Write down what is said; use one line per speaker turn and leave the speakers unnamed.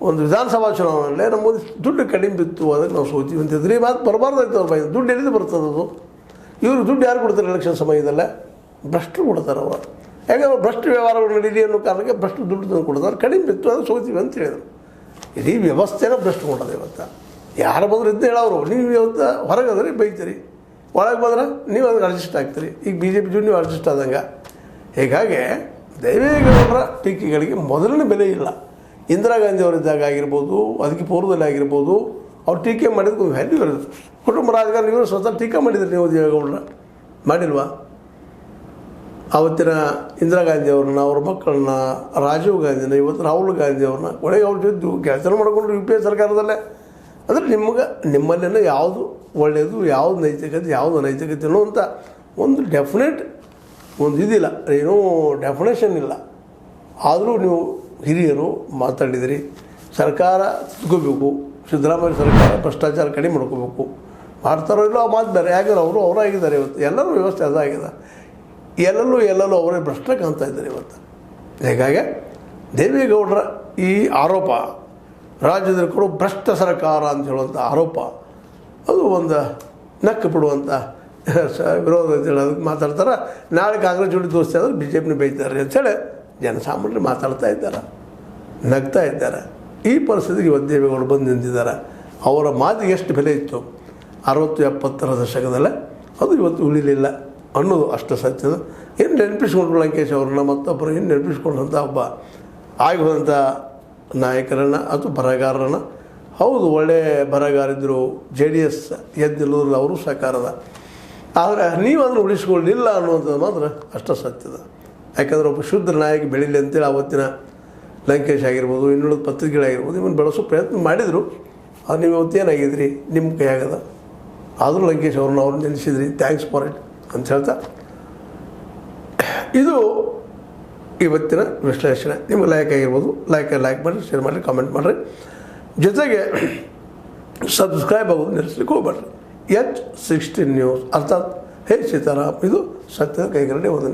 ಒಂದು ವಿಧಾನಸಭಾ ಚುನಾವಣೆಯಲ್ಲೇ ನಮ್ಮ ದುಡ್ಡು ಕಡಿಮೆ ಬಿತ್ತು, ಅದಕ್ಕೆ ನಾವು ಸೋತೀವಿ ಅಂತಿದ್ರಿ. ಮಾತು ಬರಬಾರ್ದಾಯ್ತು ಅವ್ರ ಬೈ. ದುಡ್ಡು ಎಲ್ಲಿಂದ ಬರ್ತದೆ ಅದು? ಇವರು ದುಡ್ಡು ಯಾರು ಕೊಡ್ತಾರೆ ಎಲೆಕ್ಷನ್ ಸಮಯದಲ್ಲೇ? ಭ್ರಷ್ಟರು ಕೊಡ್ತಾರೆ ಅವರು. ಯಾಕಂದ್ರೆ ಭ್ರಷ್ಟ ವ್ಯವಹಾರಗಳು ನಡೀಲಿ ಅನ್ನೋ ಕಾರಣಕ್ಕೆ ಭ್ರಷ್ಟು ದುಡ್ಡು ತಂದು ಕೊಡ್ತಾರೆ. ಕಡಿಮೆ ಬಿತ್ತು, ಅದು ಸೋತೀವಿ ಅಂತ ಹೇಳಿದರು. ಇಡೀ ವ್ಯವಸ್ಥೆನ ಭ್ರಷ್ಟ ಕೊಡೋದು. ಇವತ್ತು ಯಾರು ಬಂದರೂ ಇದ್ದು ಹೇಳೋರು, ನೀವು ಇವತ್ತು ಹೊರಗೆ ಅದ್ರಿ ಬೈತೀರಿ, ಒಳಗೆ ಬಂದ್ರೆ ನೀವು ಅದಕ್ಕೆ ಅಡ್ಜಸ್ಟ್ ಆಗ್ತೀರಿ. ಈಗ BJP ಜೊತೆ ನೀವು ಅಡ್ಜಸ್ಟ್ ಆದಂಗೆ. ಹೀಗಾಗಿ ದೇವೇಗೌಡರ ಟೀಕೆಗಳಿಗೆ ಮೊದಲನೇ ಬೆಲೆ ಇಲ್ಲ. ಇಂದಿರಾ ಗಾಂಧಿ ಅವರಿದ್ದಾಗ ಆಗಿರ್ಬೋದು, ಅದಕ್ಕೆ ಪೂರ್ವದಲ್ಲಿ ಆಗಿರ್ಬೋದು, ಅವ್ರು ಟೀಕೆ ಮಾಡಿದಕ್ಕೆ ಒಂದು ವ್ಯಾಲ್ಯೂ ಇರೋದು. ಕುಟುಂಬ ರಾಜಕಾರಣ ನೀವು ಸ್ವತಃ ಟೀಕೆ ಮಾಡಿದ್ರಿ ನೀವು ದೇವೇಗೌಡರ, ಮಾಡಿಲ್ವಾ? ಆವತ್ತಿನ ಇಂದಿರಾ ಗಾಂಧಿ ಅವ್ರನ್ನ, ಅವ್ರ ಮಕ್ಕಳನ್ನ, ರಾಜೀವ್ ಗಾಂಧಿನ, ಇವತ್ತು ರಾಹುಲ್ ಗಾಂಧಿ ಅವ್ರನ್ನ ಒಳಗೆ ಅವ್ರ ಜೊತೆ ಕೆಲಸ ಮಾಡಿಕೊಂಡ್ರು UPA ಸರ್ಕಾರದಲ್ಲೇ. ಅಂದರೆ ನಿಮ್ಮಲ್ಲಿನ ಯಾವುದು ಒಳ್ಳೆಯದು, ಯಾವುದು ನೈತಿಕತೆ, ಯಾವುದು ನೈತಿಕತೆ ಅನ್ನೋಂಥ ಒಂದು ಡೆಫಿನೆಟ್ ಒಂದು ಇದಿಲ್ಲ, ಏನೂ ಡೆಫಿನೇಷನ್ ಇಲ್ಲ. ಆದರೂ ನೀವು ಹಿರಿಯರು ಮಾತಾಡಿದಿರಿ. ಸರ್ಕಾರ ತಿದ್ಕೋಬೇಕು, ಸಿದ್ದರಾಮಯ್ಯ ಸರ್ಕಾರ ಭ್ರಷ್ಟಾಚಾರ ಕಡಿಮೆ ಮಾಡ್ಕೋಬೇಕು. ಮಾಡ್ತಾರೋ ಇಲ್ಲೋ ಆ ಮಾತು ಬೇರೆ. ಯಾಕಂದ್ರೆ ಅವರಾಗಿದ್ದಾರೆ. ಇವತ್ತು ಎಲ್ಲರೂ ವ್ಯವಸ್ಥೆ ಅದಾಗಿದೆ. ಎಲ್ಲೆಲ್ಲೂ ಅವರೇ ಭ್ರಷ್ಟ ಕಾಣ್ತಾ ಇದ್ದಾರೆ ಇವತ್ತು. ಹೀಗಾಗಿ ದೇವೇಗೌಡರ ಈ ಆರೋಪ, ರಾಜ್ಯದಲ್ಲಿ ಕೊಡೋ ಭ್ರಷ್ಟ ಸರ್ಕಾರ ಅಂತ ಹೇಳುವಂಥ ಆರೋಪ, ಅದು ಒಂದು ನಕ್ಕು ಬಿಡುವಂಥ ವಿರೋಧ ಅಂತೇಳಿ ಅದಕ್ಕೆ ಮಾತಾಡ್ತಾರೆ. ನಾಳೆ ಕಾಂಗ್ರೆಸ್ ಜೋಡಿ ದೋಸ್ತಿ ಆದರೆ BJPನ ಬೈತಾರೆ ಅಂಥೇಳಿ ಜನಸಾಮಾನ್ಯರು ಮಾತಾಡ್ತಾ ಇದ್ದಾರೆ, ನಗ್ತಾ ಇದ್ದಾರೆ. ಈ ಪರಿಸ್ಥಿತಿಗೆ ಇವತ್ತು ದೇವೇಗೌಡರು ಬಂದು ನಿಂತಿದ್ದಾರೆ. ಅವರ ಮಾತಿಗೆ ಎಷ್ಟು ಬೆಲೆ ಇತ್ತು 60-70ರ ದಶಕದಲ್ಲೇ, ಅದು ಇವತ್ತು ಉಳಿಲಿಲ್ಲ ಅನ್ನೋದು ಅಷ್ಟು ಸತ್ಯದ. ಏನು ನೆನಪಿಸ್ಕೊಂಡ್ರು ಲಂಕೇಶ್ ಅವ್ರನ್ನ, ಮತ್ತೊಬ್ಬರು ಏನು ನೆನಪಿಸ್ಕೊಂಡಂಥ ಒಬ್ಬ ಆಗಿ ಹೋದಂಥ ನಾಯಕರನ್ನು ಅಥವಾ ಬರಹಗಾರರನ್ನು. ಹೌದು, ಒಳ್ಳೆಯ ಬರಹಗಾರಿದ್ದರು. JDS ಎದ್ದಿಲ್ಲದ್ರಲ್ಲಿ ಅವರು ಸಹಕಾರದ. ಆದರೆ ನೀವು ಅದನ್ನು ಉಳಿಸ್ಕೊಳ್ಳಿಲ್ಲ ಅನ್ನುವಂಥದ್ದು ಮಾತ್ರ ಅಷ್ಟು ಸತ್ಯದ. ಯಾಕಂದರೆ ಒಬ್ಬ ಶುದ್ಧ ನಾಯಕ ಬೆಳೀಲಿ ಅಂತೇಳಿ ಆವತ್ತಿನ ಲಂಕೇಶ್ ಆಗಿರ್ಬೋದು, ಇನ್ನುಳಿದ ಪತ್ರಿಕೆಗಳಾಗಿರ್ಬೋದು, ಇವನು ಬೆಳೆಸೋ ಪ್ರಯತ್ನ ಮಾಡಿದರು. ಅದು ನೀವು ಇವತ್ತೇನಾಗಿದ್ರಿ, ನಿಮ್ಮ ಕೈಯಾಗದ. ಆದರೂ ಲಂಕೇಶ್ ಅವ್ರನ್ನ ನೆನೆಸಿದ್ರಿ, ಥ್ಯಾಂಕ್ಸ್ ಫಾರ್ ಇಟ್ ಅಂತ ಹೇಳ್ತಾ, ಇದು ಇವತ್ತಿನ ವಿಶ್ಲೇಷಣೆ. ನಿಮಗೆ ಲೈಕ್ ಆಗಿರ್ಬೋದು, ಲೈಕ್ ಮಾಡಿರಿ, ಶೇರ್ ಮಾಡಿರಿ, ಕಾಮೆಂಟ್ ಮಾಡಿರಿ. ಜೊತೆಗೆ ಸಬ್ಸ್ಕ್ರೈಬ್ ಆಗೋದು ನಿಲ್ಲಿಸ್ಲಿಕ್ಕೆ ಹೋಗ್ಬೇಡ್ರಿ. H16 ನ್ಯೂಸ್ ಅರ್ಥಾತ್ ಹೇ ಸೀತಾರಾಮ್, ಇದು ಸತ್ಯದ ಕೈಗರಡಿ ಒಂದು